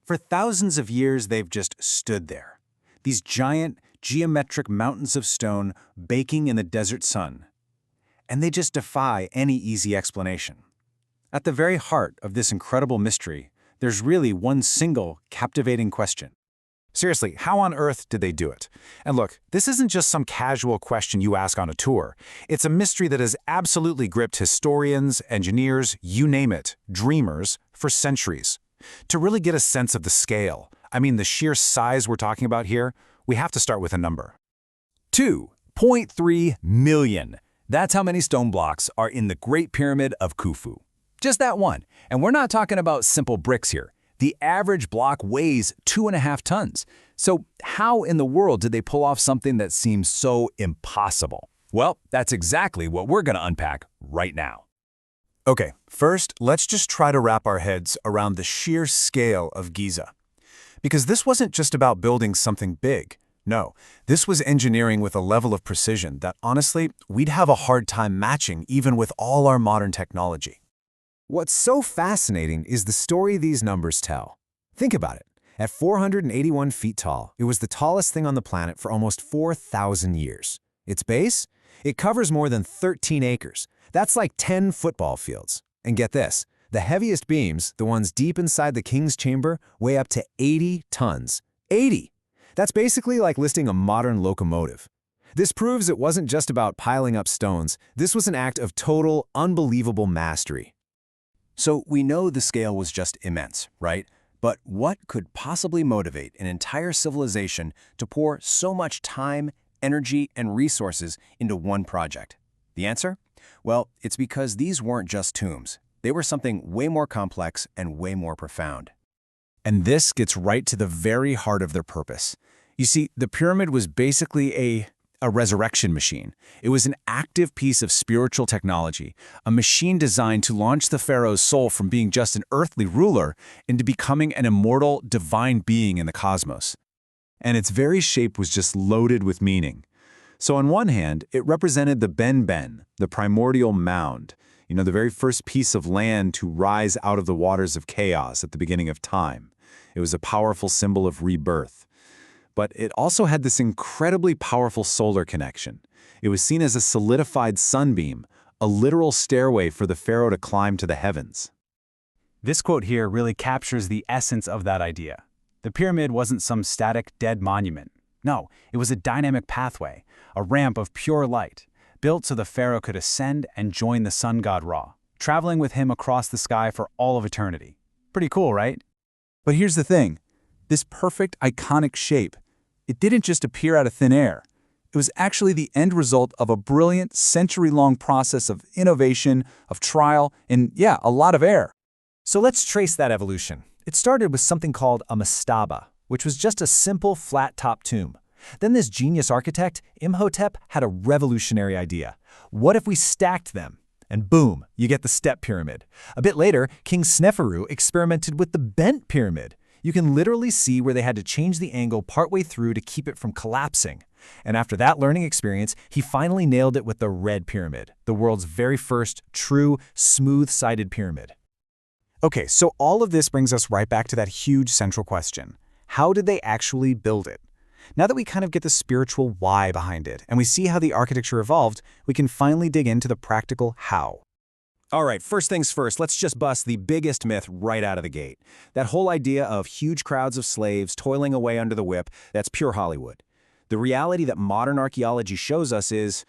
For thousands of years, they've just stood there. These giant, geometric mountains of stone baking in the desert sun. And they just defy any easy explanation. At the very heart of this incredible mystery, there's really one single, captivating question. Seriously, how on earth did they do it? And look, this isn't just some casual question you ask on a tour. It's a mystery that has absolutely gripped historians, engineers, you name it, dreamers, for centuries. To really get a sense of the scale, the sheer size we're talking about here, we have to start with a number. 2.3 million. That's how many stone blocks are in the Great Pyramid of Khufu. Just that one. And we're not talking about simple bricks here. The average block weighs 2.5 tons. So how in the world did they pull off something that seems so impossible? Well, that's exactly what we're going to unpack right now. Okay, first, let's just try to wrap our heads around the sheer scale of Giza. Because this wasn't just about building something big. No, this was engineering with a level of precision that, honestly, we'd have a hard time matching even with all our modern technology. What's so fascinating is the story these numbers tell. Think about it. At 481 feet tall, it was the tallest thing on the planet for almost 4,000 years. Its base? It covers more than 13 acres. That's like 10 football fields. And get this, the heaviest beams, the ones deep inside the king's chamber, weigh up to 80 tons. 80! That's basically like listing a modern locomotive. This proves it wasn't just about piling up stones. This was an act of total, unbelievable mastery. So we know the scale was just immense, right? But what could possibly motivate an entire civilization to pour so much time, energy, and resources into one project? The answer? Well, it's because these weren't just tombs. They were something way more complex and way more profound. And this gets right to the very heart of their purpose. You see, the pyramid was basically a resurrection machine. It was an active piece of spiritual technology, a machine designed to launch the pharaoh's soul from being just an earthly ruler into becoming an immortal, divine being in the cosmos. And its very shape was just loaded with meaning. So on one hand, it represented the Ben, the primordial mound, the very first piece of land to rise out of the waters of chaos at the beginning of time. It was a powerful symbol of rebirth. But it also had this incredibly powerful solar connection. It was seen as a solidified sunbeam, a literal stairway for the pharaoh to climb to the heavens. This quote here really captures the essence of that idea. The pyramid wasn't some static, dead monument. No, it was a dynamic pathway, a ramp of pure light, built so the pharaoh could ascend and join the sun god Ra, traveling with him across the sky for all of eternity. Pretty cool, right? But here's the thing. This perfect, iconic shape, it didn't just appear out of thin air. It was actually the end result of a brilliant, century-long process of innovation, of trial, and a lot of error. So let's trace that evolution. It started with something called a mastaba, which was just a simple flat-top tomb. Then this genius architect, Imhotep, had a revolutionary idea. What if we stacked them? And boom, you get the step pyramid. A bit later, King Sneferu experimented with the bent pyramid. You can literally see where they had to change the angle partway through to keep it from collapsing. And after that learning experience, he finally nailed it with the red pyramid, the world's very first true, smooth-sided pyramid. Okay, so all of this brings us right back to that huge central question. How did they actually build it? Now that we kind of get the spiritual why behind it, and we see how the architecture evolved, we can finally dig into the practical how. All right, first things first, let's just bust the biggest myth right out of the gate. That whole idea of huge crowds of slaves toiling away under the whip, that's pure Hollywood. The reality that modern archaeology shows us is,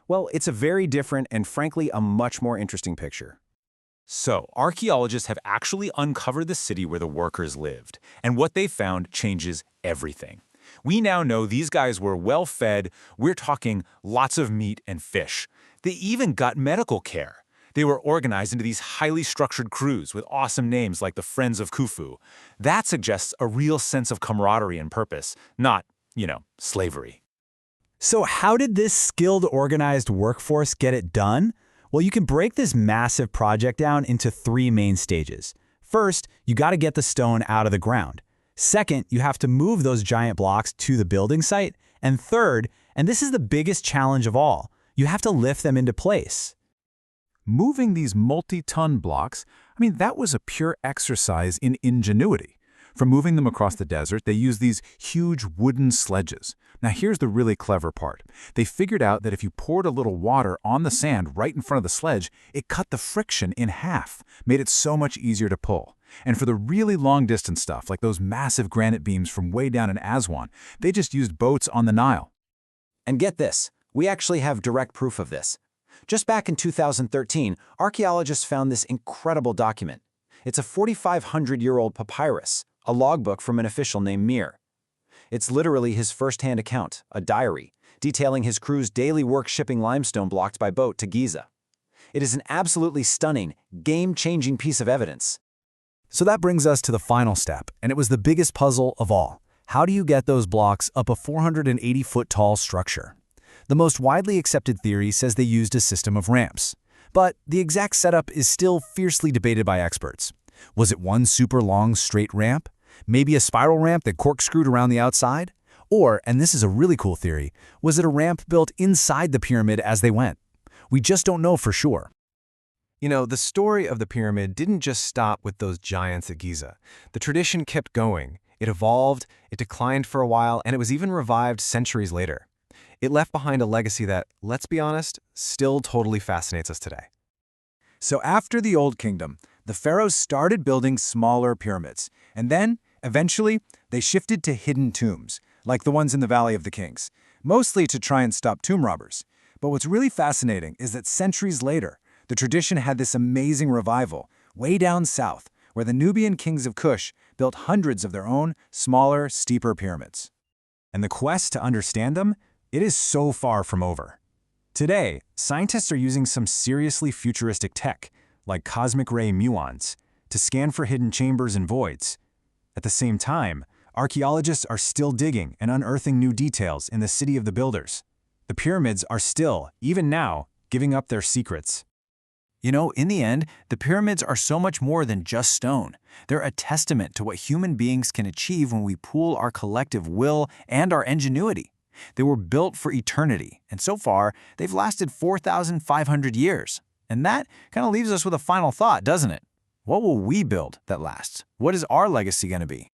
well, it's a very different and frankly a much more interesting picture. So, archaeologists have actually uncovered the city where the workers lived, and what they found changes everything. We now know these guys were well-fed. We're talking lots of meat and fish. They even got medical care. They were organized into these highly structured crews with awesome names like the Friends of Khufu. That suggests a real sense of camaraderie and purpose, not, slavery. So how did this skilled, organized workforce get it done? Well, you can break this massive project down into 3 main stages. First, you got to get the stone out of the ground. Second, you have to move those giant blocks to the building site. And third, and this is the biggest challenge of all, you have to lift them into place. Moving these multi-ton blocks, that was a pure exercise in ingenuity. For moving them across the desert, they used these huge wooden sledges. Now here's the really clever part. They figured out that if you poured a little water on the sand right in front of the sledge, it cut the friction in half, made it so much easier to pull. And for the really long-distance stuff, like those massive granite beams from way down in Aswan, they just used boats on the Nile. And get this, we actually have direct proof of this. Just back in 2013, archaeologists found this incredible document. It's a 4,500-year-old papyrus, a logbook from an official named Mir. It's literally his first-hand account, a diary, detailing his crew's daily work shipping limestone blocks by boat to Giza. It is an absolutely stunning, game-changing piece of evidence. So that brings us to the final step, and it was the biggest puzzle of all. How do you get those blocks up a 480-foot-tall structure? The most widely accepted theory says they used a system of ramps. But the exact setup is still fiercely debated by experts. Was it one super long straight ramp? Maybe a spiral ramp that corkscrewed around the outside? Or, and this is a really cool theory, was it a ramp built inside the pyramid as they went? We just don't know for sure. You know, the story of the pyramid didn't just stop with those giants at Giza. The tradition kept going. It evolved, it declined for a while, and it was even revived centuries later. It left behind a legacy that, let's be honest, still totally fascinates us today. So after the Old Kingdom, the pharaohs started building smaller pyramids, and then, eventually, they shifted to hidden tombs, like the ones in the Valley of the Kings, mostly to try and stop tomb robbers. But what's really fascinating is that centuries later, the tradition had this amazing revival, way down south, where the Nubian kings of Kush built hundreds of their own, smaller, steeper pyramids. And the quest to understand them, it is so far from over. Today, scientists are using some seriously futuristic tech, like cosmic ray muons, to scan for hidden chambers and voids. At the same time, archaeologists are still digging and unearthing new details in the city of the builders. The pyramids are still, even now, giving up their secrets. You know, in the end, the pyramids are so much more than just stone. They're a testament to what human beings can achieve when we pool our collective will and our ingenuity. They were built for eternity, and so far, they've lasted 4,500 years. And that kind of leaves us with a final thought, doesn't it? What will we build that lasts? What is our legacy going to be?